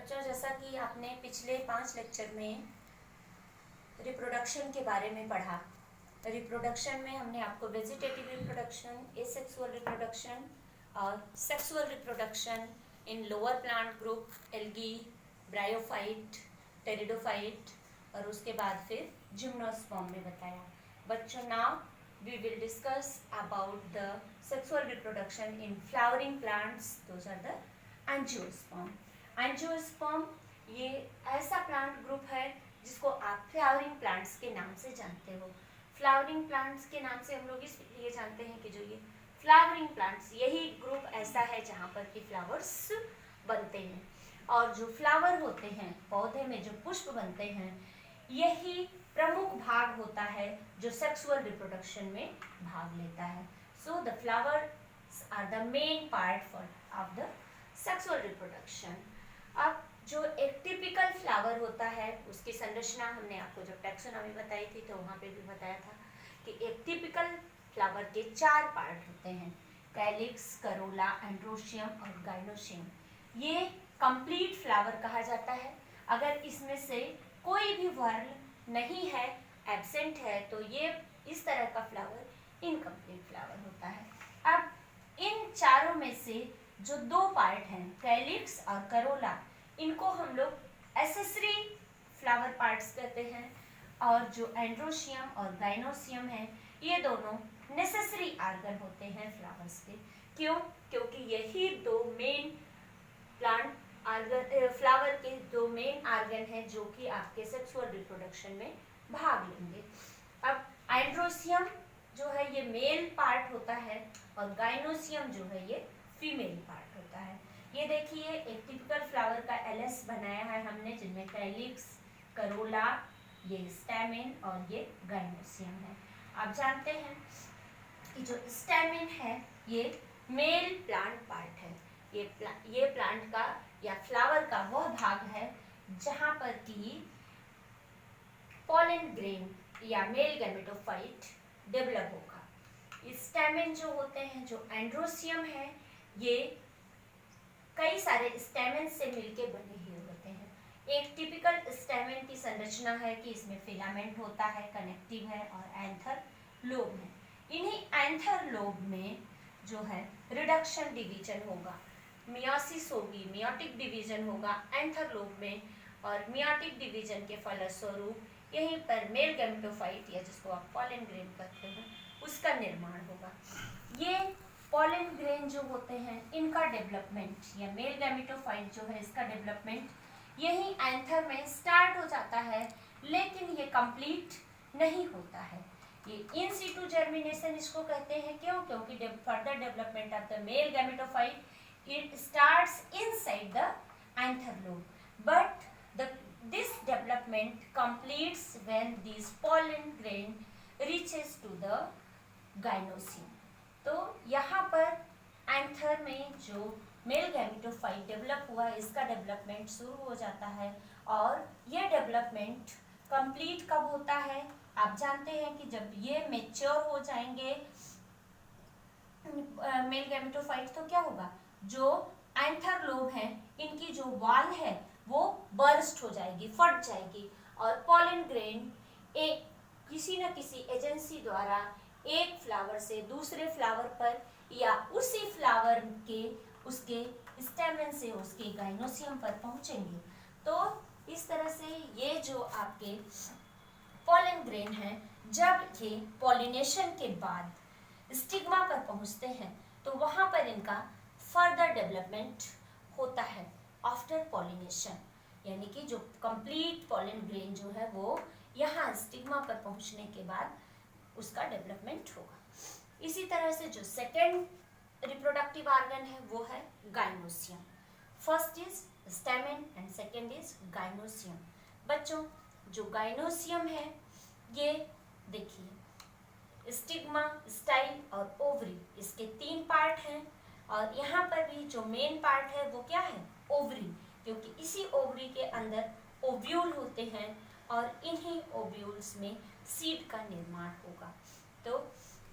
बच्चों, जैसा कि आपने पिछले 5 लेक्चर में रिप्रोडक्शन के बारे में पढ़ा। रिप्रोडक्शन में हमने आपको वेजिटेटिव रिप्रोडक्शन, एसेक्सुअल रिप्रोडक्शन और sexual reproduction in lower plant group, algae, bryophyte, pteridophyte और उसके बाद फिर जिम्नोस्पर्म में बताया। बच्चों, now we will discuss about the sexual reproduction in flowering plants. Those are the angiosperm. Angiosperm ये ऐसा प्लांट ग्रुप है जिसको आप फ्लावरिंग प्लांट्स के नाम से जानते हो। फ्लावरिंग प्लांट्स के नाम से हम लोग इसलिए जानते हैं कि जो ये फ्लावरिंग प्लांट्स, यही ग्रुप ऐसा है जहाँ पर कि फ्लावर्स बनते हैं। और जो फ्लावर होते हैं, पौधे में जो पुष्प बनते हैं, यही प्रमुख भाग होता है जो सेक्सुअल रिप्रोडक्शन में भाग लेता है। So the flowers are the main part of the sexual reproduction. अब जो एक टिपिकल फ्लावर होता है उसकी संरचना हमने आपको जब टैक्सोनॉमी बताई थी तो वहाँ पे भी बताया था कि एक टिपिकल फ्लावर के 4 पार्ट होते हैं, कैलिक्स, करोला, एंड्रोशियम और गाइनोशियम। ये कंप्लीट फ्लावर कहा जाता है। अगर इसमें से कोई भी वर्ण नहीं है, एब्सेंट है, तो ये इस तरह का फ्लावर इनकम्प्लीट फ्लावर होता है। अब इन चारों में से जो 2 पार्ट हैं, कैलिक्स और करोला, इनको हम लोग एसेसरी फ्लावर पार्ट्स कहते हैं, और जो एंड्रोशियम और गाइनोशियम है, ये दोनों नेसेसरी आर्गन होते हैं फ्लावर्स के। क्यों? क्योंकि यही 2 मेन प्लांट आर्गन, फ्लावर के 2 मेन आर्गन हैं जो कि आपके सेक्सुअल रिप्रोडक्शन में भाग लेंगे। अब एंड्रोशियम जो है ये मेल पार्ट होता है और गाइनोशियम जो है ये फीमेल पार्ट होता है। ये देखिए, एक टिपिकल फ्लावर का एलएस बनाया है हमने, जिनमें कैलिक्स, करोला, ये स्टैमेन और ये गाइनोशियम है। आप जानते हैं कि जो स्टैमेन है ये मेल प्लांट पार्ट है। ये प्लांट का या फ्लावर का वह भाग है जहां पर कि पॉलन ग्रेन या मेल गैमेटोफाइट डेवलप होगा। स्टैमेन जो होते हैं, जो एंड्रोशियम है, ये कई सारे स्टैमेन से मिलके बने हुए होते हैं। एक टिपिकल स्टैमेन की संरचना है कि इसमें फिलामेंट होता है, कनेक्टिव है और एंथर लोब है। इन्हीं एंथर लोब में जो है रिडक्शन डिवीजन होगा, मियोसिस होगी, मियोटिक डिवीजन होगा एंथर लोब में, और मियोटिक डिवीजन के फलस्वरूप यहीं पर मेल गैमेटोफाइट या जिसको आप पॉलन ग्रेन कहते हैं उसका निर्माण होगा। ये पॉलन ग्रेन जो होते हैं, इनका डेवलपमेंट या मेल गैमेटोफाइट जो है इसका डेवलपमेंट यही एंथर में स्टार्ट हो जाता है, लेकिन ये कंप्लीट नहीं होता है। ये इन सीटू जर्मिनेशन इसको कहते हैं। क्यों? क्योंकि further development of the male gametophyte it starts inside the anther lobe, but this development completes when these pollen grain reaches to the gynosium। तो यहाँ पर एंथर में जो मेल गैमेटोफाइट डेवलप हुआ, इसका डेवलपमेंट शुरू हो जाता है। और ये डेवलपमेंट कंप्लीट कब होता है? आप जानते हैं कि जब ये मेच्योर हो जाएंगे मेल गैमेटोफाइट, तो क्या होगा, जो एंथर लोब है, इनकी जो वॉल है वो बर्स्ट हो जाएगी, फट जाएगी, और पॉलन ग्रेन एक किसी न किसी एजेंसी द्वारा एक फ्लावर से दूसरे फ्लावर पर या उसी फ्लावर के उसके स्टेमन से उसके गाइनोशियम पर पहुंचेंगे। तो इस तरह से ये जो आपके पॉलन ग्रेन है, जब ये पॉलिनेशन के बाद स्टिग्मा पर पहुंचते हैं तो वहां पर इनका फर्दर डेवलपमेंट होता है आफ्टर पॉलिनेशन, यानी कि जो कंप्लीट पॉलन ग्रेन जो है वो यहाँ स्टिग्मा पर पहुंचने के बाद उसका डेवलपमेंट होगा। इसी तरह से जो सेकेंड रिप्रोडक्टिव ऑर्गन है वो है gynoecium. First is stamen and second is gynoecium. बच्चों, जो गाइनोशियम है ये देखिए, स्टिग्मा, स्टाइल और ओवरी, इसके 3 पार्ट हैं। और यहाँ पर भी जो मेन पार्ट है वो क्या है? ओवरी, क्योंकि इसी ओवरी के अंदर ओव्यूल होते हैं और इन्हीं ओव्यूल्स में सीड का निर्माण होगा। तो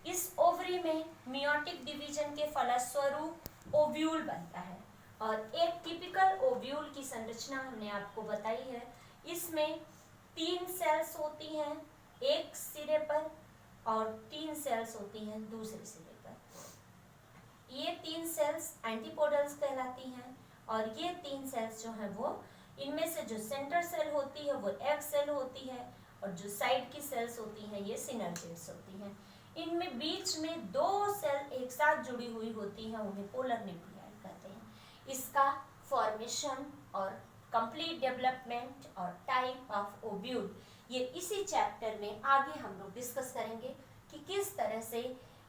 इस ओवरी में मियोटिक डिवीजन के फलस्वरूप ओव्यूल बनता है और एक टिपिकल ओव्यूल की संरचना हमने आपको बताई है। इसमें 3 सेल्स होती हैं एक सिरे पर और 3 सेल्स होती हैं दूसरे सिरे पर। ये 3 सेल्स एंटीपोडल्स कहलाती हैं और ये 3 सेल्स जो हैं वो, इनमें से जो सेंटर सेल होती है वो एग सेल होती है और जो साइड की सेल्स होती हैं ये सिनर्जिड्स होती हैं। इनमें बीच में 2 सेल एक साथ जुड़ी हुई होती हैं, उन्हें पोलर न्यूक्लियाई कहते हैं। इसका फॉर्मेशन और कंप्लीट डेवलपमेंट और टाइप ऑफ ओव्यूल ये इसी चैप्टर में आगे हम लोग डिस्कस करेंगे कि किस तरह से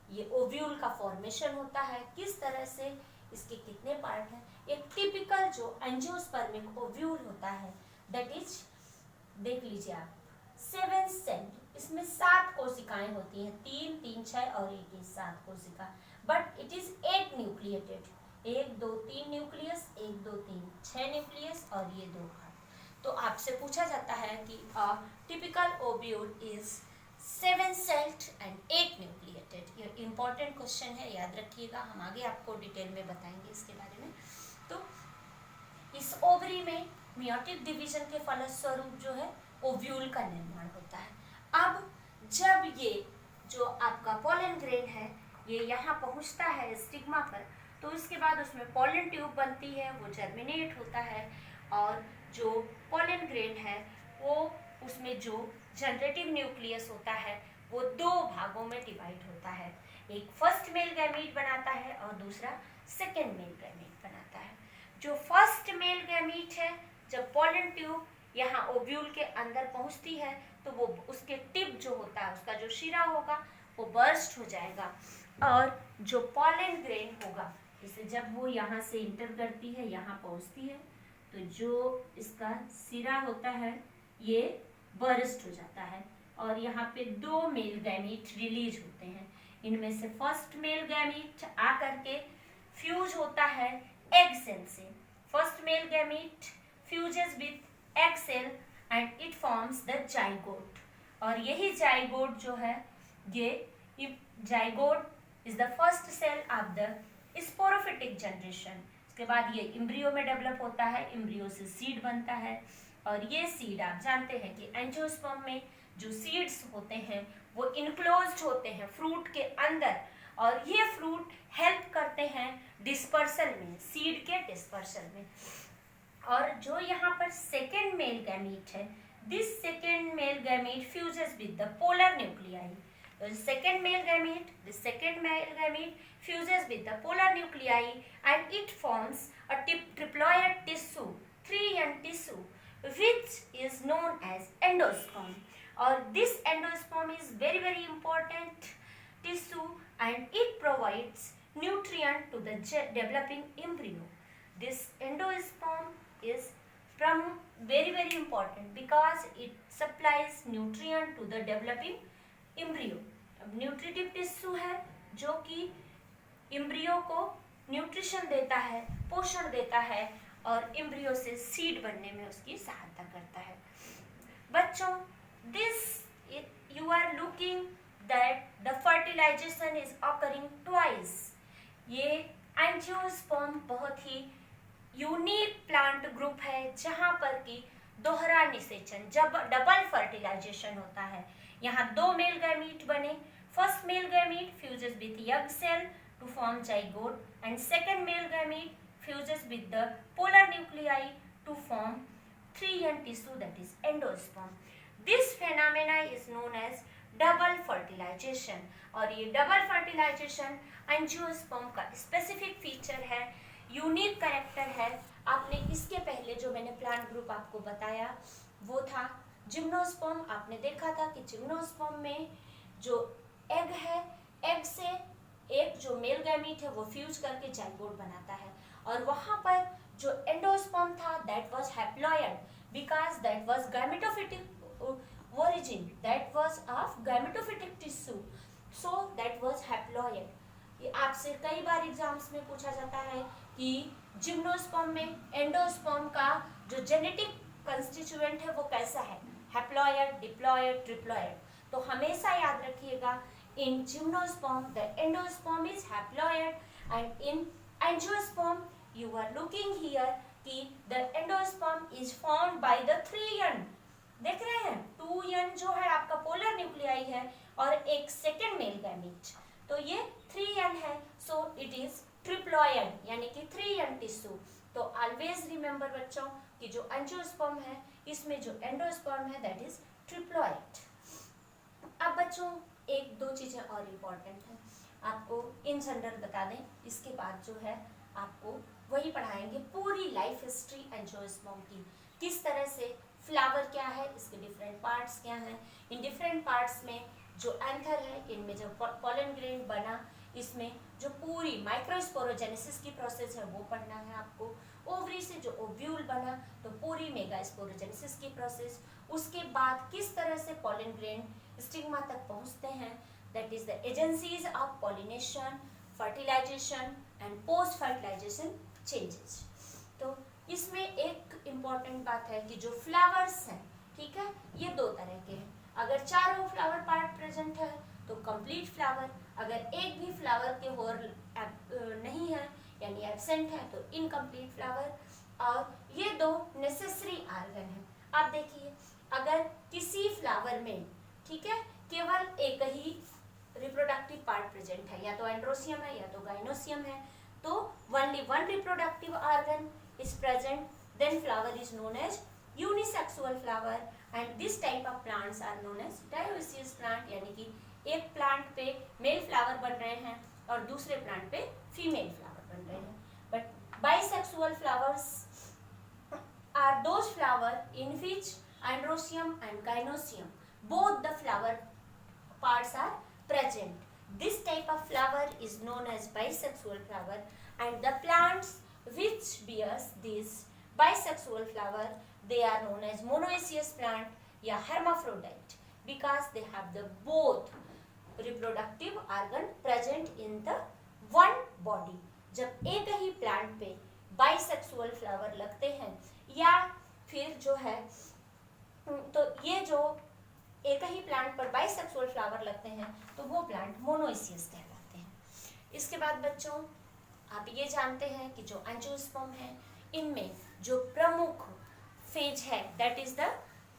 ये ओव्यूल का फॉर्मेशन होता है, किस तरह से इसके कितने पार्ट हैं। एक टिपिकल जो एंजियोस्पर्मिक ओव्यूल होता है दैट इज, देख लीजिए आप, 7 सेल्ड, इसमें 7 कोशिकाएं होती हैं, 3 3 6 और 1 7 कोशिका, but it is 8 nucleated, 1 2 3 nucleus, 1 2 3 6 nucleus और ये 2 पार्ट। तो आपसे पूछा जाता है कि typical ovule is 7 celled and 8 nucleated. ये इंपॉर्टेंट क्वेश्चन है, याद रखिएगा, हम आगे आपको डिटेल में बताएंगे इसके बारे में। तो इस ओवरी में मियोटिक डिवीजन के फलस्वरूप जो है ओव्यूल का निर्माण होता है। अब जब ये जो आपका पोलन ग्रेन है ये यहाँ पहुँचता है स्टिग्मा पर, तो इसके बाद उसमें पोलन ट्यूब बनती है, वो जर्मिनेट होता है और जो पोलन ग्रेन है वो, उसमें जो जनरेटिव न्यूक्लियस होता है वो 2 भागों में डिवाइड होता है। एक फर्स्ट मेल गैमीट बनाता है और दूसरा सेकेंड मेल गैमीट बनाता है। जो फर्स्ट मेल गैमीट है, जब पोलन ट्यूब यहाँ ओव्यूल के अंदर पहुँचती है तो वो उसके टिप जो होता है, उसका जो शिरा होगा वो बर्स्ट हो जाएगा और जो पोलन ग्रेन होगा, जैसे जब वो यहाँ से इंटर करती है, यहाँ पहुँचती है, तो जो इसका सिरा होता है ये बर्स्ट हो जाता है और यहाँ पे 2 मेल गैमीट रिलीज होते हैं। इनमें से फर्स्ट मेल गैमीट आकर के फ्यूज होता है एग सेल से। First male gamete fuses with egg cell and it forms the zygote, और यही जाइगोट जो है, ये zygote is the first cell of the sporophytic generation. इसके बाद ये इम्ब्रियो में डेवलप होता है, इम्ब्रियो से सीड बनता है और ये सीड आप जानते हैं कि एंजियोस्पर्म में जो सीड्स होते हैं वो इनक्लोज्ड होते हैं फ्रूट के अंदर, और ये फ्रूट हेल्प करते हैं डिस्पर्सल में, सीड के डिस्पर्सल में। और जो यहाँ पर सेकेंड मेल गैमीट है, this second male gamete fuses with the polar nuclei. The second male gamete fuses with the polar nuclei and it forms a triploid tissue, 3N tissue, which is known as endosperm. Or this endosperm is very very important tissue and it provides nutrient to the developing embryo. This endosperm is very very important because it supplies nutrient to the developing embryo. अब nutritive tissue है जो कि embryo को nutrition देता है, पोषण देता है और इम्ब्रियो से सीड बनने में उसकी सहायता करता है। बच्चों, this you are looking that the fertilisation is occurring twice. ये एंजियोस्पर्म बहुत ही यूनिक प्लांट ग्रुप है जहाँ पर कि दोहरा निषेचन, जब डबल फर्टिलाइजेशन होता है। यहाँ 2 मेल गैमीट बने, first male gamete fuses with egg cell to form zygote and second male gamete fuses with the polar nuclei to form 3N tissue that is endosperm. This phenomena is known as double fertilisation, और ये double fertilisation angiosperm का specific feature है, unique character है। आपने इसके पहले जो मैंने प्लांट ग्रुप आपको बताया वो था जिम्नोस्पर्म। आपने देखा था कि जिम्नोस्पर्म में जो एग है, एग से एक जो मेल गैमीट है वो फ्यूज करके जाइगोट बनाता है, और वहाँ पर जो एंडोस्पर्म था that was haploid because that was gametophytic origin, that was of gametophytic tissue, so that was haploid. ये आपसे कई बार एग्जाम्स में पूछा जाता है कि जिम्नोस्पर्म में एंडोस्पर्म का जो जेनेटिक कंस्टिट्यूएंट है वो कैसा है, हैप्लॉयड, डिप्लॉयड, ट्रिप्लॉयड। तो हमेशा याद रखिएगा, इन gymnosperm the endosperm is haploid and in angiosperm you are looking here कि the endosperm is formed by the 3n, देख रहे हैं 2n जो है आपका पोलर न्यूक्लियाई है और एक सेकेंड मेल गैमेट, तो ये 3n है, सो इट इज ट्रिप्लॉयड यानी कि 3n टिश्यू। तो ऑलवेज रिमेंबर बच्चों कि जो एंजियोस्पर्म है इसमें जो एंडोस्पर्म है दैट इज ट्रिप्लॉयड। अब बच्चों एक दो चीजें और इम्पोर्टेंट हैं, आपको इन जनरल बता दें, इसके बाद जो है आपको वही पढ़ाएंगे पूरी लाइफ हिस्ट्री एंजियोस्पर्म की, किस तरह से फ्लावर क्या है, इसके डिफरेंट पार्ट्स क्या हैं, इन डिफरेंट पार्ट्स में जो एंथर है, इनमें जो पॉलन ग्रेन बना, इसमें जो पूरी माइक्रोस्पोरोजेनेसिस की प्रोसेस है वो पढ़ना है आपको, ओवरी से जो ओव्यूल बना तो पूरी मेगास्पोरोजेनेसिस की प्रोसेस, उसके बाद किस तरह से पॉलन ग्रेन स्टिग्मा तक पहुंचते हैं, that is the agencies of pollination, fertilisation and post fertilisation changes. तो इसमें एक इम्पॉर्टेंट बात है कि जो फ्लावर्स हैं, ठीक है, ये दो तरह के हैं, अगर चारों फ्लावर पार्ट प्रेजेंट है तो कंप्लीट फ्लावर, अगर एक भी फ्लावर के होर नहीं है यानी एब्सेंट है तो इनकम्प्लीट फ्लावर, और ये दो नेसेसरी आर्गन है। आप देखिए अगर किसी फ्लावर में, ठीक है, केवल एक ही रिप्रोडक्टिव पार्ट प्रेजेंट है, या तो एंड्रोसियम है या तो गाइनोसियम है, तो only one reproductive argon is present, then flower is known as unisexual flower, and this type of plants are known as dioecious plant, यानी कि एक प्लांट पे मेल फ्लावर बन रहे हैं और दूसरे प्लांट पे फीमेल फ्लावर बन रहे हैं। But bisexual flowers are those flower in which androsium and gynosium both the flower parts are present. This type of flower is known as bisexual flower, and the plants which bears this bisexual flower they are known as monoecious plant या hermaphrodite, because they have the both reproductive organ present in the one body। जब एक ही plant पे bisexual flower लगते हैं या फिर जो है, तो ये जो एक ही प्लांट पर bisexual flower लगते हैं तो वो प्लांट मोनोइसियस कहलाते हैं। इसके बाद बच्चों आप ये जानते हैं कि जो एंजियोस्पर्म है इनमें जो प्रमुख फेज है that is the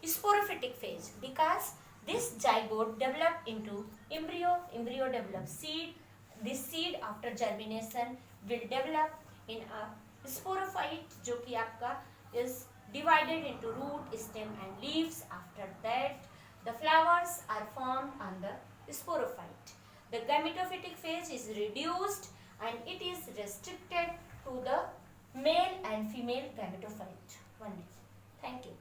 sporophytic phase, because this zygote develop into embryo, embryo develop seed, this seed after germination will develop in a sporophyte जो कि आपका is divided into root, stem and leaves। After that the flowers are formed on the sporophyte। The gametophytic phase is reduced and it is restricted to the male and female gametophyte only। Thank you।